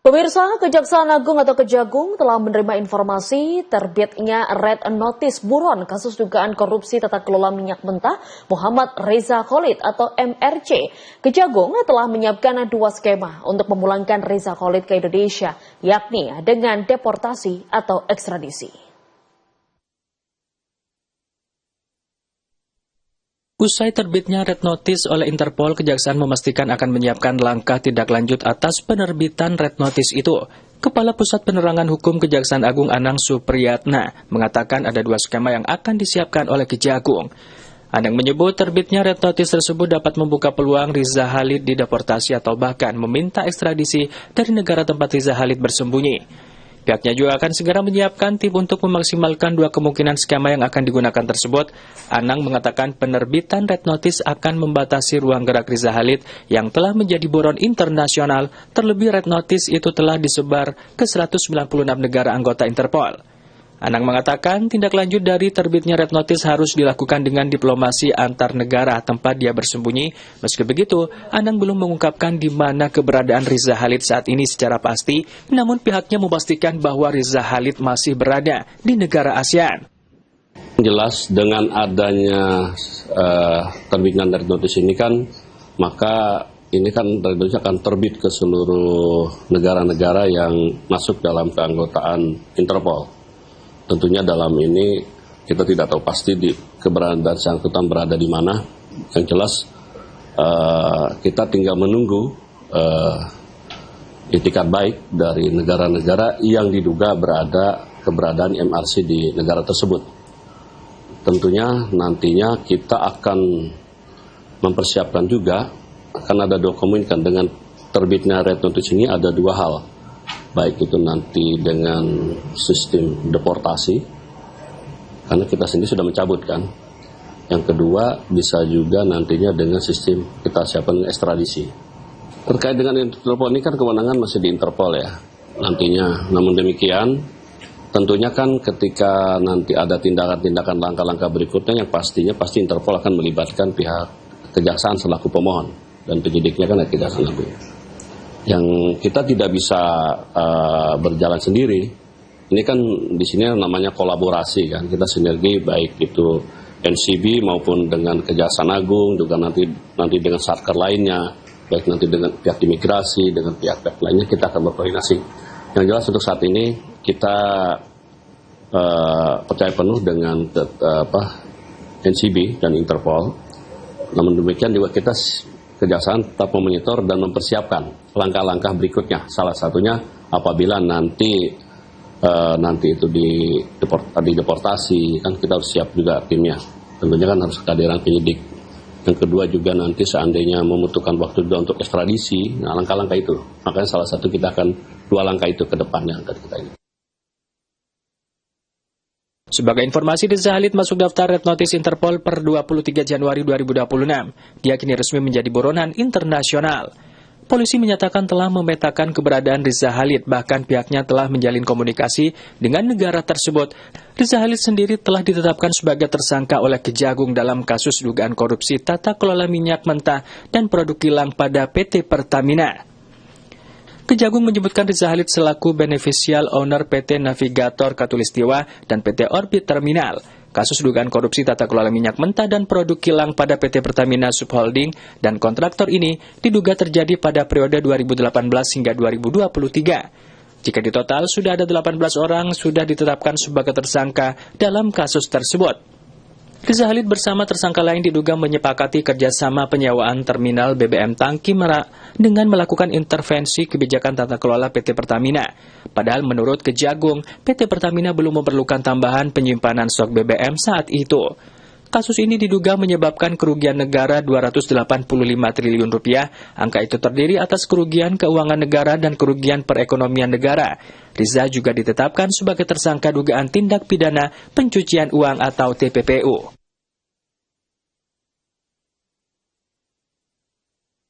Pemirsa, Kejaksaan Agung atau Kejagung telah menerima informasi terbitnya Red Notice buron kasus dugaan korupsi tata kelola minyak mentah Muhammad Reza Khalid atau MRC. Kejagung telah menyiapkan 2 skema untuk memulangkan Reza Khalid ke Indonesia, yakni dengan deportasi atau ekstradisi. Usai terbitnya Red Notice oleh Interpol, Kejaksaan memastikan akan menyiapkan langkah tindak lanjut atas penerbitan Red Notice itu. Kepala Pusat Penerangan Hukum Kejaksaan Agung Anang Supriyatna mengatakan ada 2 skema yang akan disiapkan oleh Kejagung. Anang menyebut terbitnya Red Notice tersebut dapat membuka peluang Reza Khalid dideportasi atau bahkan meminta ekstradisi dari negara tempat Reza Khalid bersembunyi. Pihaknya juga akan segera menyiapkan tim untuk memaksimalkan 2 kemungkinan skema yang akan digunakan tersebut. Anang mengatakan penerbitan Red Notice akan membatasi ruang gerak Reza Khalid yang telah menjadi buron internasional, terlebih Red Notice itu telah disebar ke 196 negara anggota Interpol. Anang mengatakan tindak lanjut dari terbitnya Red Notice harus dilakukan dengan diplomasi antar negara tempat dia bersembunyi. Meski begitu, Anang belum mengungkapkan di mana keberadaan Reza Khalid saat ini secara pasti, namun pihaknya memastikan bahwa Reza Khalid masih berada di negara ASEAN. Jelas dengan adanya terbitnya Red Notice ini kan, maka ini kan Red Notice akan terbit ke seluruh negara-negara yang masuk dalam keanggotaan Interpol. Tentunya dalam ini kita tidak tahu pasti di keberadaan bersangkutan berada di mana. Yang jelas kita tinggal menunggu itikat baik dari negara-negara yang diduga keberadaan MRC di negara tersebut. Tentunya nantinya kita akan mempersiapkan juga, akan ada dokumen dengan terbitnya Red Notice ini ada 2 hal. Baik itu nanti dengan sistem deportasi, karena kita sendiri sudah mencabut kan. Yang kedua bisa juga nantinya dengan sistem kita siapkan ekstradisi. Terkait dengan Interpol ini kan kewenangan masih di Interpol ya nantinya. Namun demikian tentunya kan ketika nanti ada tindakan-tindakan langkah-langkah berikutnya yang pasti Interpol akan melibatkan pihak Kejaksaan selaku pemohon dan penyidiknya kan Kejaksaan Agung. Yang kita tidak bisa berjalan sendiri. Ini kan di sini namanya kolaborasi kan, kita sinergi baik itu NCB maupun dengan Kejaksaan Agung, juga nanti dengan satker lainnya, baik nanti dengan pihak imigrasi, dengan pihak-pihak lainnya kita akan berkoordinasi. Yang jelas untuk saat ini kita percaya penuh dengan NCB dan Interpol. Namun demikian juga kita Kejaksaan tetap memonitor dan mempersiapkan langkah-langkah berikutnya. Salah satunya apabila nanti itu dideportasi, kan kita harus siap juga timnya. Tentunya kan harus kehadiran penyidik. Yang kedua juga nanti seandainya membutuhkan waktu juga untuk ekstradisi, nah langkah-langkah itu. Makanya salah satu kita akan 2 langkah itu ke depannya dari kita ini. Sebagai informasi, Reza Khalid masuk daftar Red Notice Interpol per 23 Januari 2026. Dia kini resmi menjadi buronan internasional. Polisi menyatakan telah memetakan keberadaan Reza Khalid, bahkan pihaknya telah menjalin komunikasi dengan negara tersebut. Reza Khalid sendiri telah ditetapkan sebagai tersangka oleh Kejagung dalam kasus dugaan korupsi tata kelola minyak mentah dan produk kilang pada PT Pertamina. Kejagung menyebutkan Reza Khalid selaku beneficial owner PT Navigator Katulistiwa dan PT Orbit Terminal. Kasus dugaan korupsi tata kelola minyak mentah dan produk kilang pada PT Pertamina Subholding dan kontraktor ini diduga terjadi pada periode 2018 hingga 2023. Jika ditotal, sudah ada 18 orang sudah ditetapkan sebagai tersangka dalam kasus tersebut. Reza Khalid bersama tersangka lain diduga menyepakati kerjasama penyewaan terminal BBM Tangki Merak dengan melakukan intervensi kebijakan tata kelola PT Pertamina. Padahal menurut Kejagung, PT Pertamina belum memerlukan tambahan penyimpanan stok BBM saat itu. Kasus ini diduga menyebabkan kerugian negara 285 triliun rupiah. Angka itu terdiri atas kerugian keuangan negara dan kerugian perekonomian negara. Reza juga ditetapkan sebagai tersangka dugaan tindak pidana pencucian uang atau TPPU.